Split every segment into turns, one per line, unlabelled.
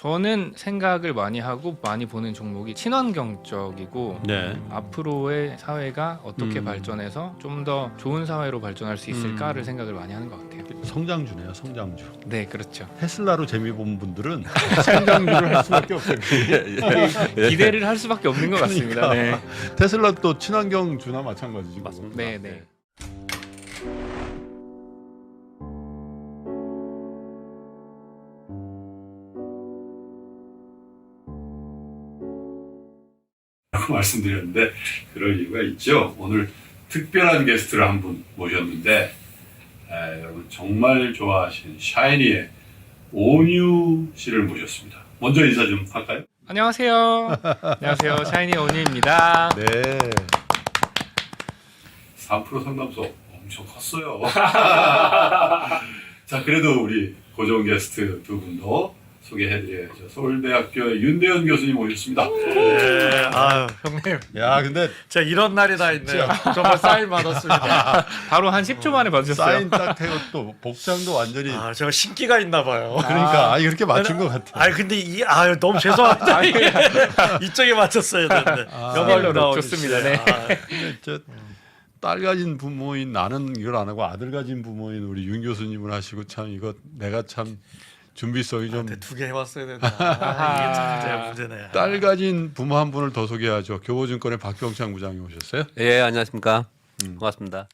저는 생각을 많이 하고 많이 보는 종목이 친환경 쪽이고
네.
앞으로의 사회가 어떻게 발전해서 좀 더 좋은 사회로 발전할 수 있을까를
음.
생각을 많이 하는 것 같아요.
성장주네요, 성장주.
네, 그렇죠.
테슬라로 재미 본 분들은 성장주를 할 수밖에 없어요.
기대를 할 수밖에 없는 것 같습니다. 네,
테슬라 또 친환경주나 마찬가지지.
맞습니다.
네, 네.
라고 말씀드렸는데 그럴 이유가 있죠. 오늘 특별한 게스트를 한 분 모셨는데 여러분 정말 좋아하시는 샤이니의 온유 씨를 모셨습니다. 먼저 인사 좀 할까요?
안녕하세요. 안녕하세요. 샤이니 온유입니다.
네.
3% 상담소 엄청 컸어요. 자, 그래도 우리 고정 게스트 두 분도 소개해드려야죠. 서울대학교의 윤대현 교수님 모셨습니다.
네, 아유 형님,
야, 근데
제가 이런 날이 다 있네요. 정말 사인 받았습니다.
바로 한 10초 만에 봐주셨어요.
사인 딱 해고 또 복장도 완전히
아, 제가 신기가 있나 봐요.
그러니까 이렇게 맞춘 것 같아.
아, 근데 너무 죄송합니다. 이쪽에 맞췄어야 되는데.
스타일러로 좋습니다. 네.
근데 딸 가진 부모인 나는 이걸 안 하고 아들 가진 부모인 우리 윤 교수님을 하시고 참 이거 내가 참 준비성이 좀.
두 개 해봤어야 된다. 이게 참 제가 문제네.
딸 가진 부모 한 분을 더 소개하죠. 교보증권의 박병창 부장님 오셨어요.
예, 안녕하십니까. 반갑습니다.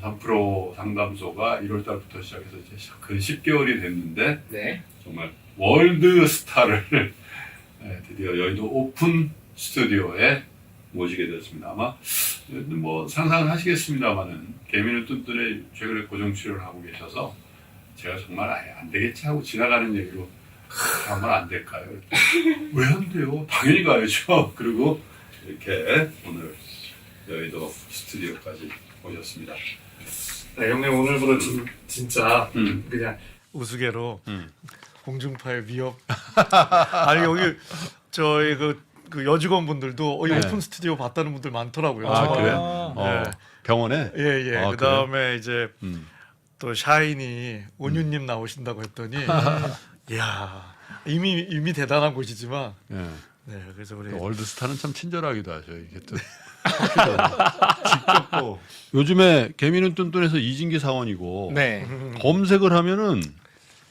3% 상담소가 1월 달부터 시작해서 이제 근 10개월이 됐는데
네.
정말 월드 스타를 드디어 여의도 오픈 스튜디오에 모시게 되었습니다. 아마 뭐 상상을 하시겠습니다만은 개미는 뚠뚠에 최근에 고정 출연을 하고 계셔서 제가 정말 아예 안 되겠지 하고 지나가는 얘기로 정말 안 될까요? 왜 안 돼요? 당연히 가야죠. 그리고 이렇게 오늘 여의도 스튜디오까지 오셨습니다.
네, 형님 오늘부터 진짜
그냥
우스개로 공중파의 위협. 아니 여기 저희 그 여직원분들도 이
네.
오픈 스튜디오 봤다는 분들 많더라고요.
아,
정말.
그래요?
네.
병원에?
예.
아,
그 다음에 이제
음.
또 샤이니 온유님 나오신다고 했더니, 이야 이미 대단한 곳이지만,
예.
네 그래서 우리
월드스타는 참 친절하기도 하죠. 이게 또 직접 또 요즘에 개미는 뚠뚠에서 이진기 사원이고
네.
검색을 하면은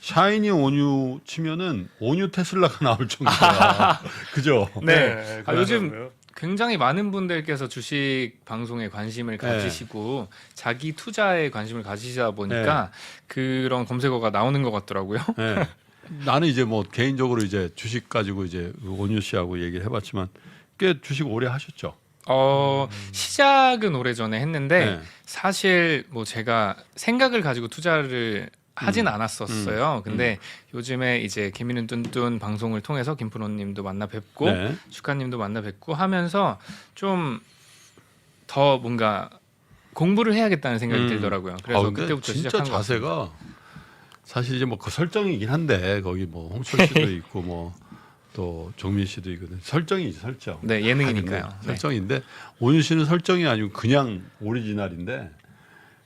샤이니 온유 치면은 온유 테슬라가 나올 정도야. 그죠?
네. 아, 요즘
그러더라고요.
굉장히 많은 분들께서 주식 방송에 관심을 가지시고 자기 투자에 관심을 가지시다 보니까 그런 검색어가 나오는 것 같더라고요.
네. 나는 이제 뭐 개인적으로 이제 주식 가지고 이제 온유 씨하고 얘기를 해봤지만 꽤 주식 오래 하셨죠.
시작은 오래전에 했는데
네.
사실 뭐 제가 생각을 가지고 투자를 하진 않았었어요. 근데 요즘에 이제 개미는 뚠뚠 방송을 통해서 김프로님도 만나 뵙고
네.
주카님도 만나 뵙고 하면서 좀 더 뭔가 공부를 해야겠다는 생각이 들더라고요. 그래서
근데
그때부터
진짜
시작한 것 같습니다.
자세가 사실 이제 뭐 그 설정이긴 한데 거기 뭐 홍철 씨도 있고 뭐 또 정민 씨도 있고 설정이지 설정.
네, 예능이니까요. 네.
설정인데 온유 씨는 설정이 아니고 그냥 오리지널인데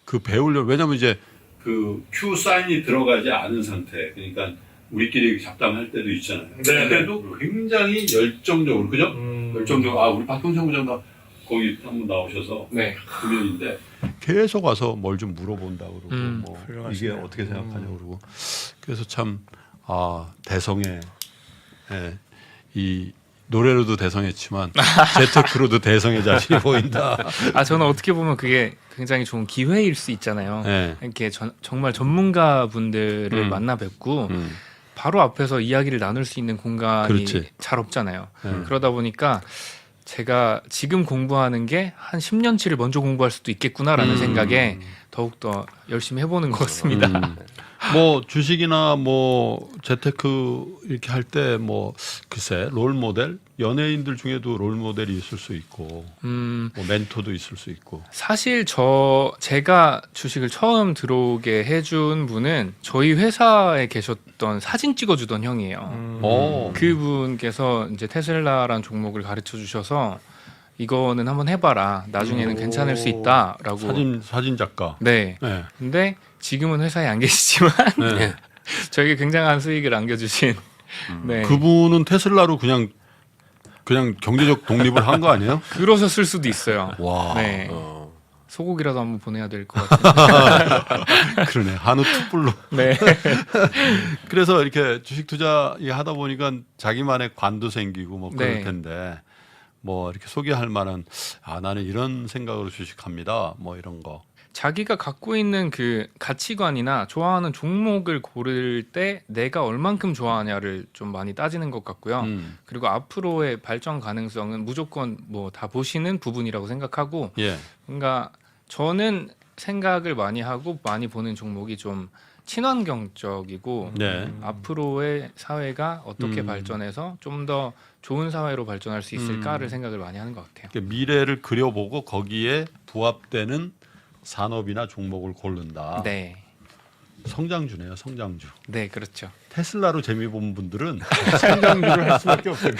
그 배우려 왜냐면 이제
그 Q 사인이 들어가지 않은 상태. 그러니까 우리끼리 잡담할 때도 있잖아요. 그때도 굉장히 열정적으로 그죠? 열정적으로 우리 박형창 부장도 거기 한번 나오셔서
네.
금연인데
계속 와서 뭘 좀 물어본다 그러고 뭐 이게
훌륭하시네요.
어떻게 생각하냐 그러고 그래서 참 대성의 이 노래로도 대성했지만 재테크로도 대성의 자신이 보인다.
저는 어떻게 보면 그게 굉장히 좋은 기회일 수 있잖아요.
네.
이렇게 정말 전문가 분들을 만나 뵙고 바로 앞에서 이야기를 나눌 수 있는 공간이
그렇지.
잘 없잖아요. 그러다 보니까 제가 지금 공부하는 게 한 10년치를 먼저 공부할 수도 있겠구나라는 생각에 더욱더 열심히 해보는 것 같습니다.
뭐 주식이나 뭐 재테크 이렇게 할 때 뭐 글쎄 롤 모델 연예인들 중에도 롤 모델이 있을 수 있고 뭐 멘토도 있을 수 있고
사실 제가 주식을 처음 들어오게 해준 분은 저희 회사에 계셨던 사진 찍어주던 형이에요. 그분께서 이제 테슬라라는 종목을 가르쳐 주셔서 이거는 한번 해봐라. 나중에는 괜찮을 수 있다라고.
사진 작가.
네.
네.
근데 지금은 회사에 안 계시지만
네.
저에게 굉장한 수익을 안겨주신 네.
그분은 테슬라로 그냥 경제적 독립을 한 거 아니에요?
그러셨을 수도 있어요.
와.
네. 소고기라도 한번 보내야 될 것 같은데.
그러네. 한우 툭불로.
네.
그래서 이렇게 주식 투자 하다 보니까 자기만의 관도 생기고 뭐 그럴
네.
텐데 뭐 이렇게 소개할 만한 나는 이런 생각으로 주식합니다. 뭐 이런 거.
자기가 갖고 있는 그 가치관이나 좋아하는 종목을 고를 때 내가 얼만큼 좋아하냐를 좀 많이 따지는 것 같고요. 그리고 앞으로의 발전 가능성은 무조건 뭐 다 보시는 부분이라고 생각하고
예.
그러니까 저는 생각을 많이 하고 많이 보는 종목이 좀 친환경적이고
네.
앞으로의 사회가 어떻게 발전해서 좀 더 좋은 사회로 발전할 수 있을까를 생각을 많이 하는 것 같아요.
그러니까 미래를 그려보고 거기에 부합되는 산업이나 종목을 고른다.
네,
성장주네요, 성장주.
네 그렇죠.
테슬라로 재미 본 분들은 성장주를 할 수밖에 없어요.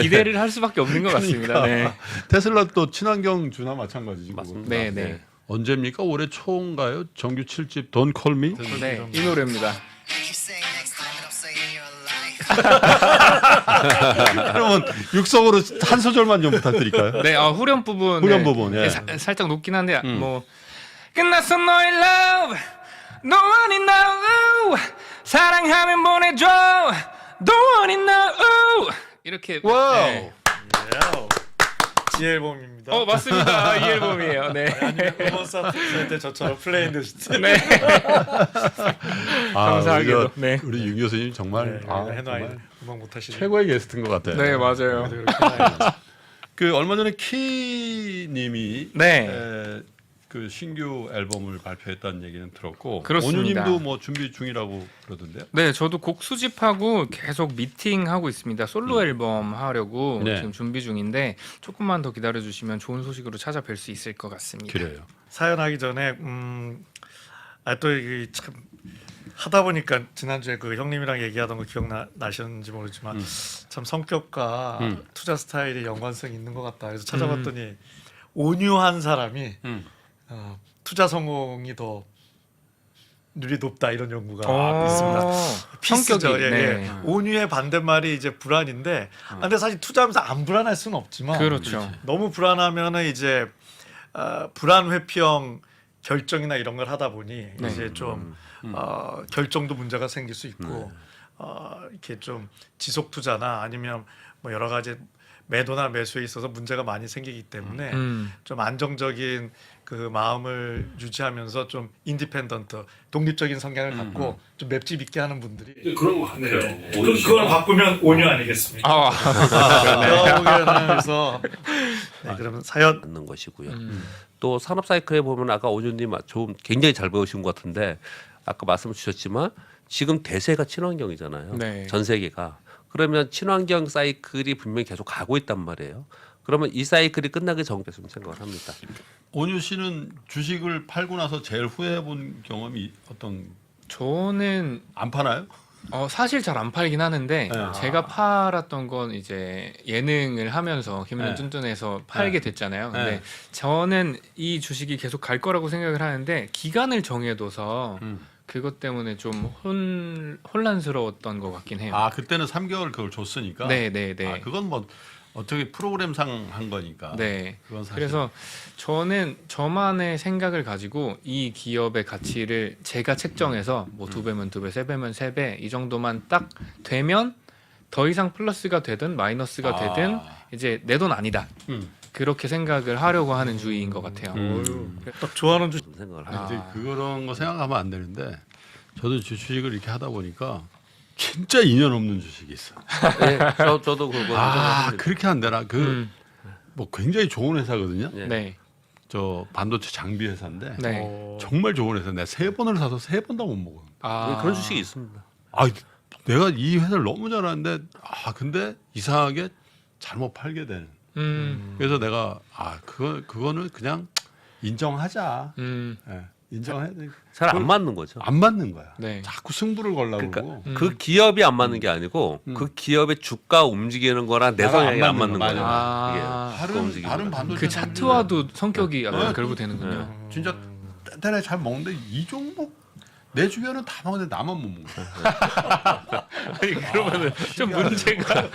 기대를 할 수밖에 없는 것 같습니다. 네,
테슬라 또 친환경주나 마찬가지죠.
맞습니다.
네, 네.
언제입니까? 올해 초인가요? 정규 7집 Don't Call Me?
네, 이 노래입니다.
You say next time and I'll say in your life.
그러면 육성으로 한 소절만 좀 부탁드릴까요?
네, 후렴 부분.
후렴 부분, 예.
살짝 높긴 한데 뭐 끝났어 너의 love, no one in now. 사랑하면 보내줘, no one in now. 이렇게.
와우.
네.
지 앨범입니다.
맞습니다. 이 앨범이에요. 네.
음원 사트 때 저처럼 플레이인드 시트.
네. 감사하게도.
우리가,
네.
우리 윤 교수님 정말,
해놔야
정말
음악 못하시는.
최고의 게스트인 것 같아요.
네, 맞아요.
그 얼마 전에 키님이
네.
그 신규 앨범을 발표했다는 얘기는 들었고
그렇습니다.
온유님도 뭐 준비 중이라고 그러던데요.
네, 저도 곡 수집하고 계속 미팅하고 있습니다. 솔로 앨범 하려고
네.
지금 준비 중인데 조금만 더 기다려주시면 좋은 소식으로 찾아뵐 수 있을 것 같습니다.
그래요.
사연하기 전에 또 이게 참 하다 보니까 지난주에 그 형님이랑 얘기하던 거 기억나셨는지 모르지만 참 성격과 투자 스타일이 연관성이 있는 것 같다. 그래서 찾아봤더니 온유한 사람이 투자 성공이 더 률이 높다 이런 연구가 있습니다. 피스죠.
성격이,
예,
네.
예. 온유의 반대말이 이제 불안인데, 근데 사실 투자하면서 안 불안할 수는 없지만
그렇죠.
너무 불안하면은 이제 불안 회피형 결정이나 이런 걸 하다 보니 이제 좀 결정도 문제가 생길 수 있고 이렇게 좀 지속 투자나 아니면 뭐 여러 가지 매도나 매수에 있어서 문제가 많이 생기기 때문에 좀 안정적인 그 마음을 유지하면서 좀 인디펜던트 독립적인 성향을 갖고 좀 맵집 있게 하는 분들이
그런 것 같아요.
그걸 바꾸면 온유 아니겠습니까? 제가 보기에는 그래서 네, 그러면 사연
맞는 것이고요. 또 산업 사이클에 보면 아까 오준님 좀 굉장히 잘 배우신 것 같은데 아까 말씀 주셨지만 지금 대세가 친환경이잖아요.
네.
전 세계가. 그러면 친환경 사이클이 분명히 계속 가고 있단 말이에요. 그러면 이 사이클이 끝나기 전까지 생각을 합니다.
온유 씨는 주식을 팔고 나서 제일 후회해 본 경험이 어떤?
저는
안 파나요?
사실 잘 안 팔긴 하는데
네.
제가 팔았던 건 이제 예능을 하면서 김윤
네.
뚠뚠해서 팔게 됐잖아요. 근데
네.
저는 이 주식이 계속 갈 거라고 생각을 하는데 기간을 정해둬서
음.
그것 때문에 좀 혼란스러웠던 것 같긴 해요.
그때는 3개월 그걸 줬으니까.
네, 네, 네.
그건 뭐 어떻게 프로그램상 한 거니까.
네.
그건 사실.
그래서 저는 저만의 생각을 가지고 이 기업의 가치를 제가 책정해서 뭐 2배면 2배, 3배면 3배 이 정도만 딱 되면 더 이상 플러스가 되든 마이너스가 되든 이제 내 돈 아니다. 그렇게 생각을 하려고 하는 주의인 것 같아요.
딱 좋아하는 주식
생각을 합니다.
이제 그런 거 생각하면 안 되는데 저도 주식을 이렇게 하다 보니까 진짜 인연 없는 주식이 있어.
네, 저도 그거 생각합니다.
그렇게 안 되나? 뭐 굉장히 좋은 회사거든요.
네.
네.
저 반도체 장비 회사인데
네.
정말 좋은 회사. 내가 3번을 사서 3번 다 못 먹어.
그런 주식이 있습니다.
내가 이 회사를 너무 잘 아는데 근데 이상하게 잘못 팔게 되는. 그래서 내가 그거는 그냥 인정하자. 예, 인정해야 돼.
잘 안 맞는 거죠.
안 맞는 거야.
네.
자꾸 승부를 걸라고
그러니까
그러고.
그 기업이 안 맞는 게 아니고 그 기업의 주가 움직이는 거랑 내
나랑
성향이
안
안 맞는
맞는
거예요.
거.
이게
아,
주가 움직이는
다른
거랑.
반도체
그 차트와도 성격이 약간
네.
결부되는군요.
진짜 단단하게 잘 먹는데 이 종목 내 주변은 다 먹는데 나만 못 먹는 거야.
아니, 그러면은 좀 문제가.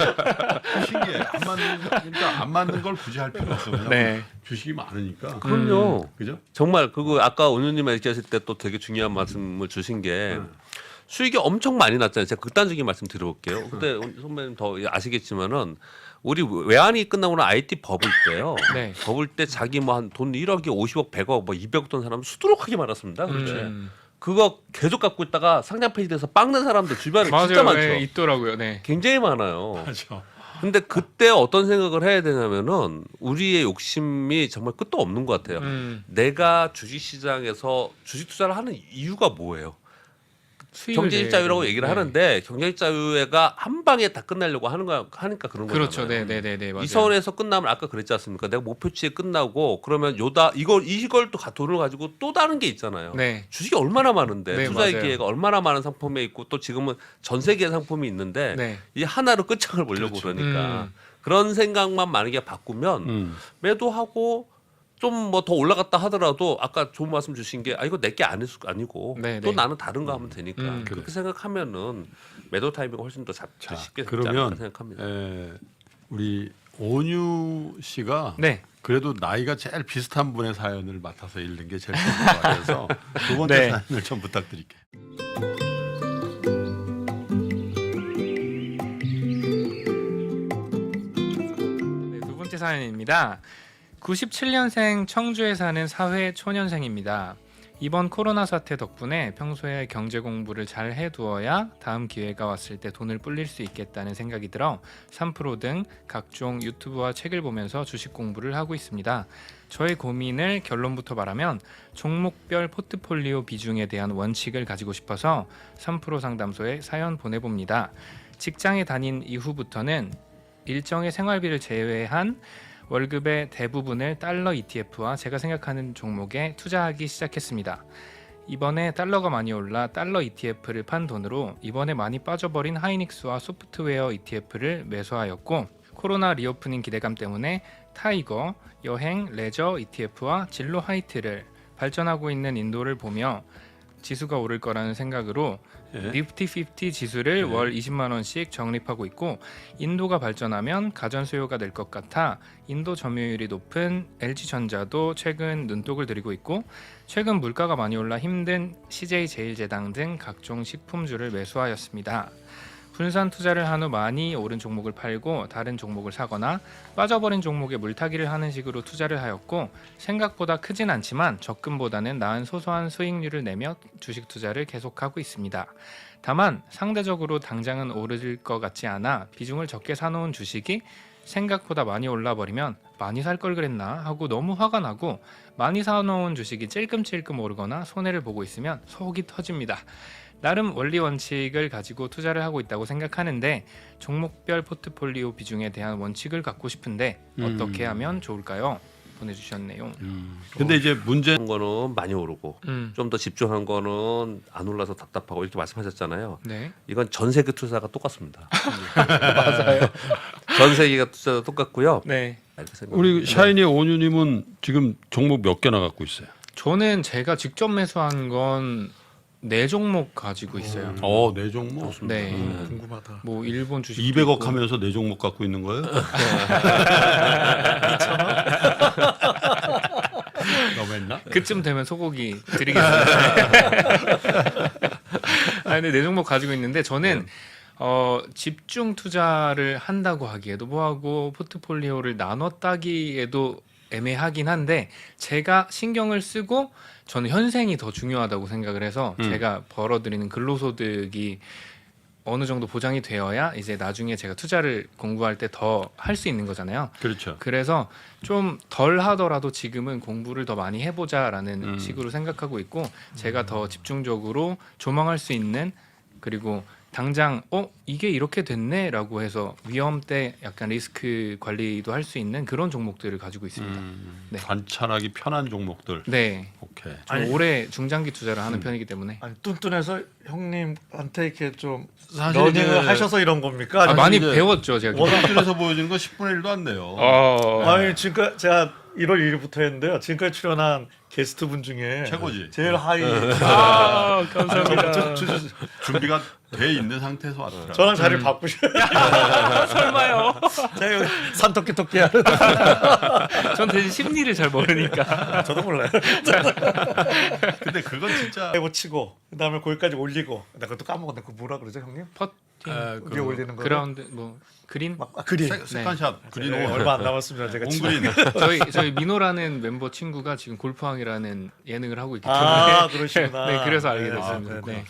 신기해. 그러니까 안 맞는 걸 굳이 할 필요 없어. 왜냐면
네.
주식이 많으니까.
그럼요.
그죠?
정말 그거 아까 온유님 얘기하실 때 또 되게 중요한 말씀을 주신 게 수익이 엄청 많이 났잖아요. 제가 극단적인 말씀 드려볼게요. 근데 선배님 더 아시겠지만은 우리 외환이 끝나고는 IT 버블 때요.
네.
버블 때 자기 뭐 한 돈 1억이 50억, 100억, 뭐 200억 돈 사람 수두룩하게 많았습니다. 그렇죠. 그거 계속 갖고 있다가 상장 폐지돼서 빵는 사람들 주변에 진짜
맞아요.
많죠.
네, 있더라고요. 네.
굉장히 많아요.
맞아.
근데 그때 어떤 생각을 해야 되냐면은 우리의 욕심이 정말 끝도 없는 것 같아요. 내가 주식시장에서 주식 투자를 하는 이유가 뭐예요?
수익을
경제적 자유라고
내야
얘기를
되고.
하는데 경제적 자유가 한 방에 다 끝내려고 하는 거 하니까 그런
그렇죠.
거잖아요.
네네네. 맞아요.
이 선에서 끝나면 아까 그랬지 않습니까? 내가 목표치에 끝나고 그러면 이걸 또 돈을 가지고 또 다른 게 있잖아요.
네.
주식이 얼마나 많은데
네,
투자의
맞아요.
기회가 얼마나 많은 상품에 있고 또 지금은 전 세계의 상품이 있는데
네.
이 하나로 끝장을 보려고
그렇죠.
그러니까 그런 생각만 만약에 바꾸면 매도하고 좀 뭐 더 올라갔다 하더라도 아까 좋은 말씀 주신 게 이거 내게 아니고
네,
또
네.
나는 다른 거 하면 되니까 그렇게
그래.
생각하면 매도 타이밍이 훨씬 더
자,
쉽게 잡지
그러면
않을까 생각합니다.
우리 온유 씨가
네.
그래도 나이가 제일 비슷한 분의 사연을 맡아서 읽는 게 제일 좋을 것 같아서 두 번째
네.
사연을 좀 부탁드릴게요.
네, 두 번째 사연입니다. 97년생 청주에 사는 사회 초년생입니다. 이번 코로나 사태 덕분에 평소에 경제 공부를 잘 해두어야 다음 기회가 왔을 때 돈을 불릴 수 있겠다는 생각이 들어 3프로 등 각종 유튜브와 책을 보면서 주식 공부를 하고 있습니다. 저의 고민을 결론부터 말하면 종목별 포트폴리오 비중에 대한 원칙을 가지고 싶어서 3프로 상담소에 사연 보내봅니다. 직장에 다닌 이후부터는 일정의 생활비를 제외한 월급의 대부분을 달러 ETF와 제가 생각하는 종목에 투자하기 시작했습니다. 이번에 달러가 많이 올라 달러 ETF를 판 돈으로 이번에 많이 빠져버린 하이닉스와 소프트웨어 ETF를 매수하였고 코로나 리오프닝 기대감 때문에 타이거, 여행, 레저 ETF와 진로 화이트를 발전하고 있는 인도를 보며 지수가 오를 거라는 생각으로 니프티 50 지수를 월 20만 원씩 적립하고 있고 인도가 발전하면 가전 수요가 늘 것 같아 인도 점유율이 높은 LG전자도 최근 눈독을 들이고 있고 최근 물가가 많이 올라 힘든 CJ제일제당 등 각종 식품주를 매수하였습니다. 분산 투자를 한 후 많이 오른 종목을 팔고 다른 종목을 사거나 빠져버린 종목에 물타기를 하는 식으로 투자를 하였고 생각보다 크진 않지만 적금보다는 나은 소소한 수익률을 내며 주식 투자를 계속하고 있습니다. 다만 상대적으로 당장은 오를 것 같지 않아 비중을 적게 사놓은 주식이 생각보다 많이 올라버리면 많이 살 걸 그랬나 하고 너무 화가 나고 많이 사놓은 주식이 찔끔찔끔 오르거나 손해를 보고 있으면 속이 터집니다. 나름 원리 원칙을 가지고 투자를 하고 있다고 생각하는데 종목별 포트폴리오 비중에 대한 원칙을 갖고 싶은데 어떻게 하면 좋을까요? 보내주셨네요.
근데 이제 문제
한 거는 많이 오르고 좀 더 집중한 거는안 올라서 답답하고 이렇게 말씀하셨잖아요.
네.
이건 전 세계 투자가 똑같습니다. 맞아요. 전 세계가 투자도 똑같고요.
네.
우리 샤이니 온유님은 지금 종목 몇 개나 갖고 있어요?
저는 제가 직접 매수한 건 4종목 가지고 있어요.
네 종목.
네.
궁금하다.
뭐 일본 주식
200억 하면서 네 종목 갖고 있는 거예요? 너무했나?
그쯤 되면 소고기 드리겠습니다. 아 근데 4종목 가지고 있는데 저는 집중 투자를 한다고 하기에도 뭐하고 포트폴리오를 나눠 따기에도 애매하긴 한데 제가 신경을 쓰고 저는 현생이 더 중요하다고 생각을 해서 제가 벌어들이는 근로소득이 어느 정도 보장이 되어야 이제 나중에 제가 투자를 공부할 때 더 할 수 있는 거잖아요.
그렇죠.
그래서 좀 덜 하더라도 지금은 공부를 더 많이 해보자라는 식으로 생각하고 있고 제가 더 집중적으로 조망할 수 있는 그리고 당장 이게 이렇게 됐네라고 해서 위험 때 약간 리스크 관리도 할 수 있는 그런 종목들을 가지고 있습니다. 네.
관찰하기 편한 종목들.
네,
오케이.
좀
아니,
오래 중장기 투자를 하는 편이기 때문에
아니 뚠뚠해서 형님한테 이렇게 좀
사실
러닝을
이제
하셔서 이런 겁니까?
많이
이제
배웠죠 제가.
원업줄에서 보여주는 거 10분의 1도 안 돼요.
아니 지금 제가 1월 1일부터 했는데요. 지금까지 출연한 게스트 분 중에
최고지.
제일 하이.
아, 감사합니다.
준비가 돼 있는 상태에서 왔더라.
저랑 자리를 바꾸셔요.
설마요.
제가 산토끼 하는.
전 대신 심리를 잘 모르니까.
저도 몰라요.
근데 그건 진짜
해고 치고 그다음에 거기까지 올리고 나 그것도 까먹었네. 그 뭐라 그러죠, 형님?
퍼팅,
위에 올리는 거.
그라운드, 뭐 그린.
그린.
세컨샷 그린
네,
온.
얼마 안 남았습니다. 제가
온그린.
저희 민호라는 멤버 친구가 지금 골프왕이라는 예능을 하고 있기 때문에.
아, 그러시구나.
네, 그래서 알게
네,
됐습니다.
그렇구나.
네.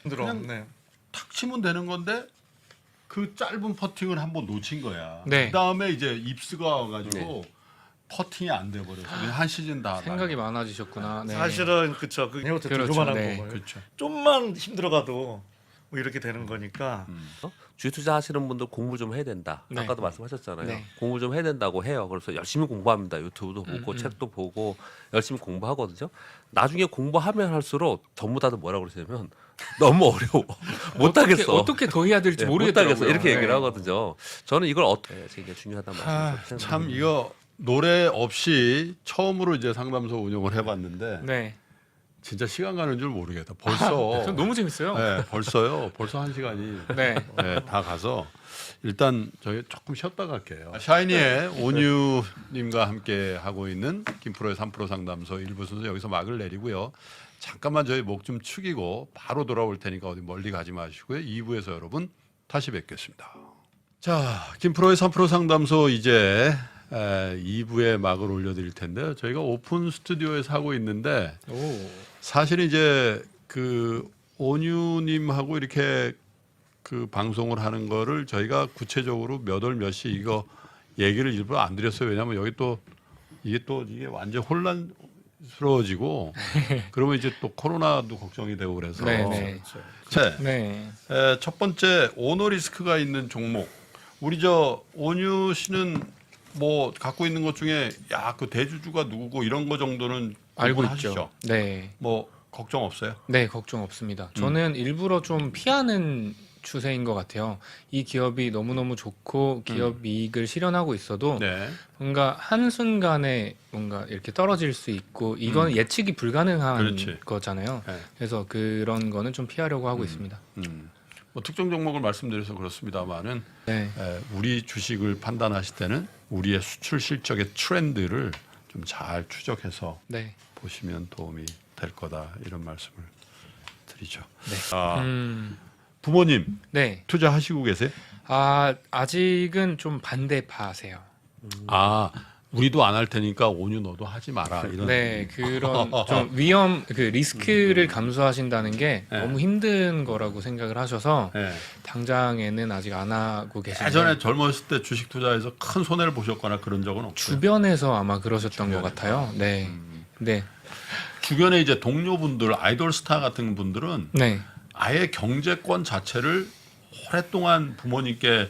힘들어.
그냥-
네.
탁 치면 되는 건데 그 짧은 퍼팅을 한번 놓친 거야.
네.
그다음에 이제 입스가 와가지고 퍼팅이 안 돼 버렸어. 한 시즌 다
생각이 많아지셨구나. 네.
사실은 그쵸. 그 해오트
그렇죠,
조만한
네.
거고요.
그렇죠.
좀만 힘들어가도 뭐 이렇게 되는 거니까.
주식 투자 하시는 분들 공부 좀 해야 된다.
네.
아까도 말씀하셨잖아요.
네.
공부 좀 해야 된다고 해요. 그래서 열심히 공부합니다. 유튜브도 보고 책도 보고 열심히 공부하거든요. 나중에 공부하면 할수록 전부 다들 뭐라 그러시냐면 너무 어려워. 못하겠어.
어떻게 더 해야 될지
네,
모르겠더라고요.
못하겠어. 이렇게 얘기를
네.
하거든요. 저는 이걸 어떻게 되게 중요하다는 말씀을
참 이거 노래 없이 처음으로 이제 상담소 운영을 해봤는데
네.
진짜 시간 가는 줄 모르겠다. 벌써
전 너무 재밌어요.
네, 벌써요. 벌써 한 시간이
네.
네, 다 가서 일단 저희 조금 쉬었다 갈게요. 샤이니의 온유님과 함께 하고 있는 김프로의 3프로 상담소 1부 순서 여기서 막을 내리고요. 잠깐만 저희 목 좀 축이고 바로 돌아올 테니까 어디 멀리 가지 마시고요. 2부에서 여러분 다시 뵙겠습니다. 자, 김프로의 3프로 상담소 이제 2부에 막을 올려드릴 텐데요. 저희가 오픈 스튜디오에서 하고 있는데
오.
사실 이제 그 온유님하고 이렇게 그 방송을 하는 거를 저희가 구체적으로 몇 월 몇 시 이거 얘기를 일부러 안 드렸어요. 왜냐하면 여기 또 이게 완전 혼란스러워지고 그러면 이제 또 코로나도 걱정이 되고 그래서
네, 네.
자,
네.
첫 번째 오너 리스크가 있는 종목. 우리 저 온유 씨는 뭐 갖고 있는 것 중에 야 그 대주주가 누구고 이런 거 정도는
알고
구분하시죠?
있죠. 네.
뭐 걱정 없어요?
네, 걱정 없습니다. 저는 일부러 좀 피하는 추세인 것 같아요. 이 기업이 너무너무 좋고 기업 이익을 실현하고 있어도
네.
뭔가 한순간에 뭔가 이렇게 떨어질 수 있고 이건 예측이 불가능한
그렇지.
거잖아요.
네.
그래서 그런 거는 좀 피하려고 하고 있습니다.
뭐 특정 종목을 말씀드려서 그렇습니다만은
네.
우리 주식을 판단하실 때는 우리의 수출 실적의 트렌드를 좀 잘 추적해서
네.
보시면 도움이 될 거다 이런 말씀을 드리죠.
네.
아,
음,
부모님
네.
투자하시고 계세요?
아직은 좀 반대파세요.
아 우리도 안 할 테니까 온유 너도 하지 마라 이런.
네, 그런 좀 위험, 그 리스크를 감수하신다는 게
네.
너무 힘든 거라고 생각을 하셔서
네.
당장에는 아직 안 하고 계신데
예전에 젊었을 때 주식 투자해서 큰 손해를 보셨거나 그런 적은 없어요.
주변에서 아마 그러셨던 것 같아요. 네, 네,
주변에 이제 동료분들, 아이돌 스타 같은 분들은
네,
아예 경제권 자체를 오랫동안 부모님께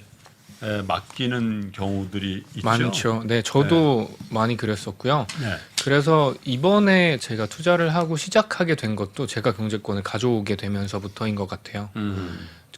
맡기는 경우들이 있죠.
많죠. 네, 저도 많이 그랬었고요.
네.
그래서 이번에 제가 투자를 하고 시작하게 된 것도 제가 경제권을 가져오게 되면서부터인 것 같아요.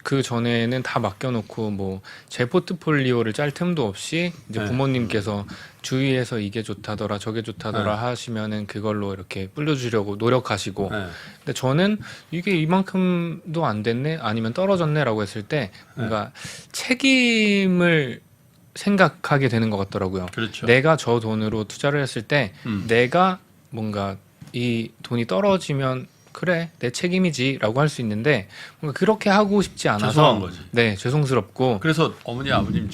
그 전에는 다 맡겨놓고 뭐 제 포트폴리오를 짤 틈도 없이 이제
네.
부모님께서 주위에서 이게 좋다더라 저게 좋다더라
네.
하시면은 그걸로 이렇게 불려주려고 노력하시고
네.
근데 저는 이게 이만큼도 안 됐네 아니면 떨어졌네라고 했을 때 뭔가 책임을 생각하게 되는 것 같더라고요.
그렇죠.
내가 저 돈으로 투자를 했을 때 내가 뭔가 이 돈이 떨어지면 그래 내 책임이지라고 할 수 있는데 뭔가 그렇게 하고 싶지 않아서
죄송한 거지.
네 죄송스럽고
그래서 어머니 아버님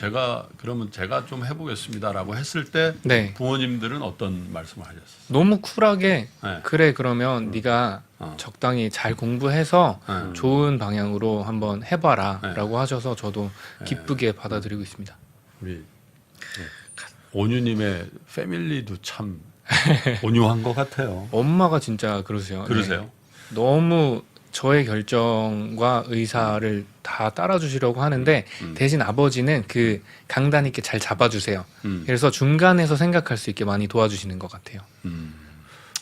그러면 제가 좀 해보겠습니다라고 했을 때
네
부모님들은 어떤 말씀을 하셨어요?
너무 쿨하게
네.
그래 그러면 네가 적당히 잘 공부해서
네.
좋은 방향으로 한번 해봐라라고
네.
하셔서 저도 기쁘게 받아들이고 있습니다.
우리 온유님의 패밀리도 참 온유한 것 같아요.
엄마가 진짜 그러세요.
그러세요?
네. 너무 저의 결정과 의사를 다 따라주시려고 하는데 대신 아버지는 그 강단 있게 잘 잡아주세요. 그래서 중간에서 생각할 수 있게 많이 도와주시는 것 같아요.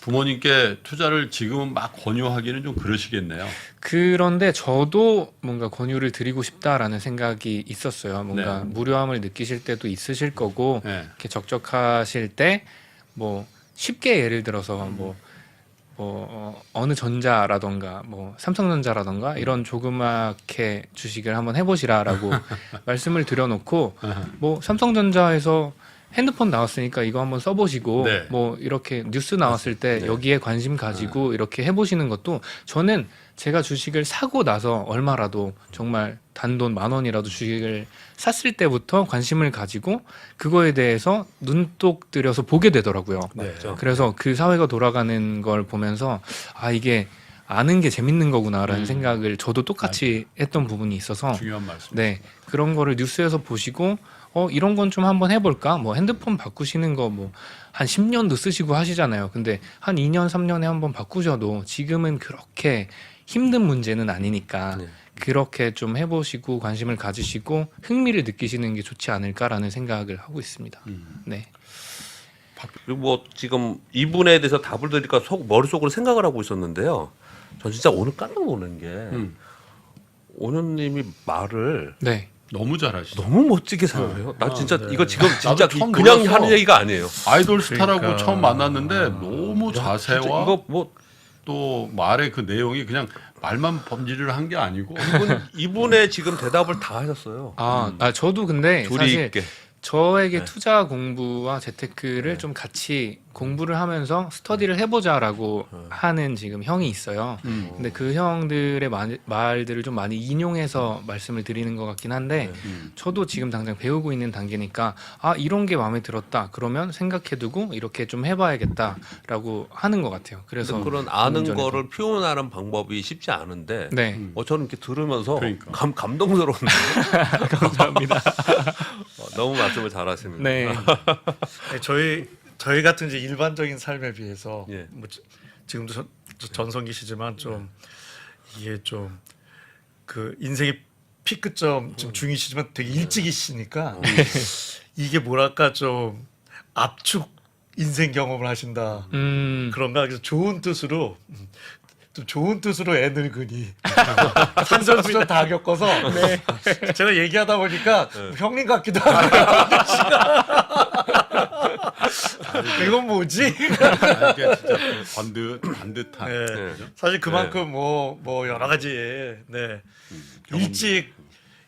부모님께 투자를 지금은 막 권유하기는 좀 그러시겠네요.
그런데 저도 뭔가 권유를 드리고 싶다라는 생각이 있었어요. 뭔가
네.
무료함을 느끼실 때도 있으실 거고
네.
이렇게 적적하실 때 뭐 쉽게 예를 들어서 어느 전자라던가 뭐 삼성전자라던가 이런 조그맣게 주식을 한번 해보시라라고 말씀을 드려놓고 뭐 삼성전자에서 핸드폰 나왔으니까 이거 한번 써보시고
네.
뭐 이렇게 뉴스 나왔을 때 여기에 관심 가지고 이렇게 해보시는 것도 저는 제가 주식을 사고 나서 얼마라도 정말 단돈 10,000원이라도 주식을 샀을 때부터 관심을 가지고 그거에 대해서 눈독 들여서 보게 되더라고요.
네.
그래서 그 사회가 돌아가는 걸 보면서 아 이게 아는 게 재밌는 거구나라는 생각을 저도 똑같이 했던 부분이 있어서
중요한 말씀.
네 그런 거를 뉴스에서 보시고 이런 건 좀 한번 해볼까? 뭐 핸드폰 바꾸시는 거 뭐 한 10년도 쓰시고 하시잖아요. 근데 한 2년 3년에 한번 바꾸셔도 지금은 그렇게 힘든 문제는 아니니까
네.
그렇게 좀 해보시고 관심을 가지시고 흥미를 느끼시는 게 좋지 않을까라는 생각을 하고 있습니다. 네.
그리고 뭐 지금 이분에 대해서 답을 드릴까 머릿속으로 생각을 하고 있었는데요. 전 진짜 오늘 깜짝 놀란 게 오현님이 말을
네.
너무 잘하시죠.
너무 멋지게 잘해요. 나 진짜 이거 지금 진짜
나도 처음
그냥
놀랐어.
하는 얘기가 아니에요.
아이돌 스타라고
그러니까.
처음 만났는데 너무
진짜
자세와
이거 뭐
또 말의 그 내용이 그냥 말만 범지를 한 게 아니고
이분의 지금 대답을 다 하셨어요.
저도 근데
조리
사실
있게.
저에게 투자 공부와 재테크를 좀 같이 공부를 하면서 스터디를 해보자라고 하는 지금 형이 있어요. 근데 그 형들의 말들을 좀 많이 인용해서 말씀을 드리는 것 같긴 한데 저도 지금 당장 배우고 있는 단계니까 아 이런 게 마음에 들었다. 그러면 생각해두고 이렇게 좀 해봐야겠다라고 하는 것 같아요. 그래서
그런 아는
좀 전에도.
거를 표현하는 방법이 쉽지 않은데
네.
저는 이렇게 들으면서
그러니까.
감동스러운데
감사합니다.
너무 말씀을 잘하시는.
네.
네, 저희 같은 이제 일반적인 삶에 비해서
예.
뭐 지금도 전성기시지만 좀 이게 좀 그 인생의 피크점 지금 중이시지만 되게 일찍이시니까 이게 뭐랄까 좀 압축 인생 경험을 하신다 그런가 그래서 좋은 뜻으로 좀 좋은 뜻으로 애늙으니 산전수전 다 겪어서 제가 얘기하다 보니까 형님 같기도 하고 이건 뭐지?
이게 진짜 반듯한.
네.
그죠?
사실 그만큼 뭐 여러 가지 네.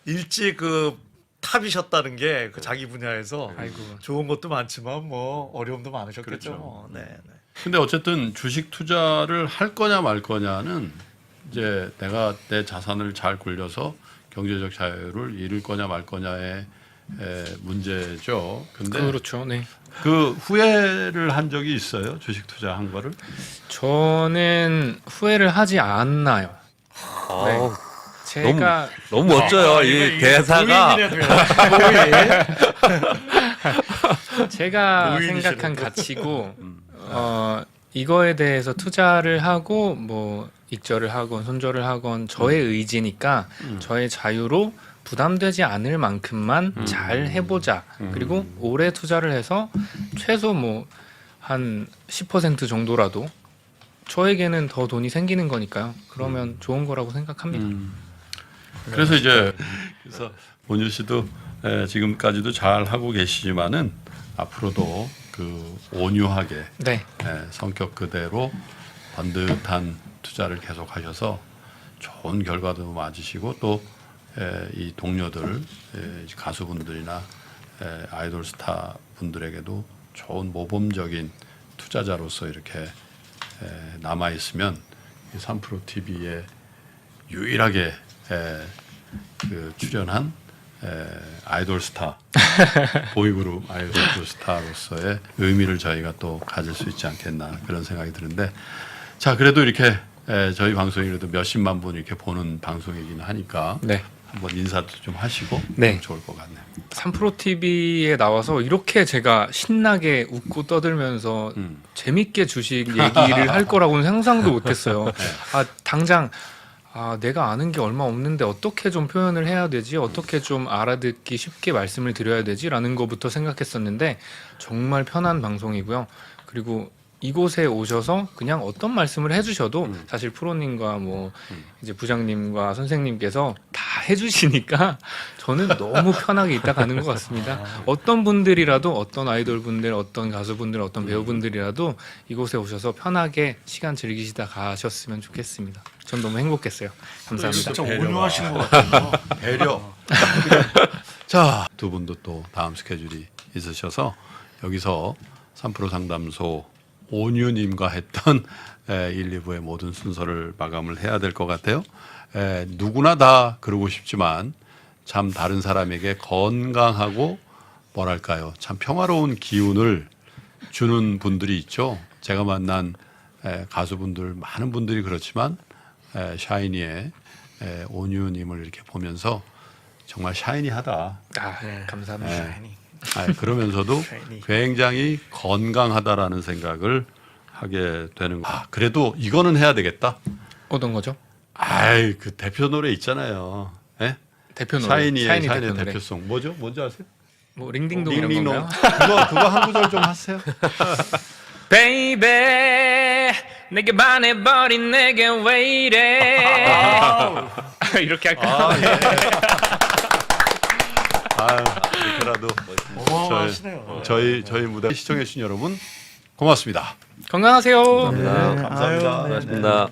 일찍 그 탑이셨다는 게 그 자기 분야에서
아이고.
좋은 것도 많지만 뭐 어려움도 많으셨겠죠.
그렇죠.
뭐. 네. 네.
근데 어쨌든 주식 투자를 할 거냐 말 거냐는 이제 내가 내 자산을 잘 굴려서 경제적 자유를 이룰 거냐 말 거냐의 문제죠. 근데
그렇죠. 네.
그 후회를 한 적이 있어요? 주식 투자한 거를?
저는 후회를 하지 않나요.
아,
제가
너무 멋져요. 이 대사가
제가
노인이시네,
생각한
또.
가치고 이거에 대해서 투자를 하고 뭐 익절을 하건 손절을 하건 저의 의지니까 저의 자유로 부담되지 않을 만큼만 잘 해보자. 그리고 오래 투자를 해서 최소 뭐 한 10% 정도라도 저에게는 더 돈이 생기는 거니까요. 그러면 좋은 거라고 생각합니다.
그래서 이제 그래서 본유 씨도 지금까지도 잘 하고 계시지만은 앞으로도 그 온유하게
네.
성격 그대로 반듯한 투자를 계속하셔서 좋은 결과도 맞으시고 또 이 동료들 가수분들이나 아이돌 스타 분들에게도 좋은 모범적인 투자자로서 이렇게 남아 있으면 3프로 TV에 유일하게 그 출연한 아이돌 스타 보이그룹 아이돌 스타로서의 의미를 저희가 또 가질 수 있지 않겠나 그런 생각이 드는데 자 그래도 이렇게 저희 방송이 그래도 몇십만 분 이렇게 보는 방송이긴 하니까
네.
한번 인사도 좀 하시고
네.
좋을 것 같네요.
3프로 TV에 나와서 이렇게 제가 신나게 웃고 떠들면서 재밌게 주식 얘기를 할 거라고는 상상도 못했어요. 아 당장 내가 아는 게 얼마 없는데 어떻게 좀 표현을 해야 되지? 어떻게 좀 알아듣기 쉽게 말씀을 드려야 되지? 라는 것부터 생각했었는데 정말 편한 방송이고요. 그리고 이곳에 오셔서 그냥 어떤 말씀을 해주셔도 사실 프로님과 뭐 이제 부장님과 선생님께서 다 해주시니까 저는 너무 편하게 있다 가는 것 같습니다. 어떤 분들이라도 어떤 아이돌 분들, 어떤 가수분들, 어떤 배우분들이라도 이곳에 오셔서 편하게 시간 즐기시다 가셨으면 좋겠습니다. 전 너무 행복했어요. 감사합니다.
진짜 온유하신 것 같아요.
배려. 자, 두 분도 또 다음 스케줄이 있으셔서 여기서 3프로 상담소 온유님과 했던 1, 2부의 모든 순서를 마감을 해야 될 것 같아요. 누구나 다 그러고 싶지만 참 다른 사람에게 건강하고 뭐랄까요, 참 평화로운 기운을 주는 분들이 있죠. 제가 만난 가수분들 많은 분들이 그렇지만 샤이니의 온유님을 이렇게 보면서 정말 샤이니하다.
감사합니다.
그러면서도
샤이니.
굉장히 건강하다라는 생각을 하게 되는 거. 그래도 이거는 해야 되겠다.
어떤 거죠?
그 대표 노래 있잖아요. 예?
대표 노래.
샤이니의
대표 노래.
대표송 뭐죠? 뭔지 아세요?
뭐 링딩동 이런
링링동.
건가요?
그거 한 구절 좀 하세요.
베이베 내게 반해버린 내게 왜 이래 이렇게 할까요?
이렇게라도
어마어마하시네요.
저희 무대 시청해 주신 여러분 고맙습니다.
건강하세요.
감사합니다.
아유, 네,
고맙습니다.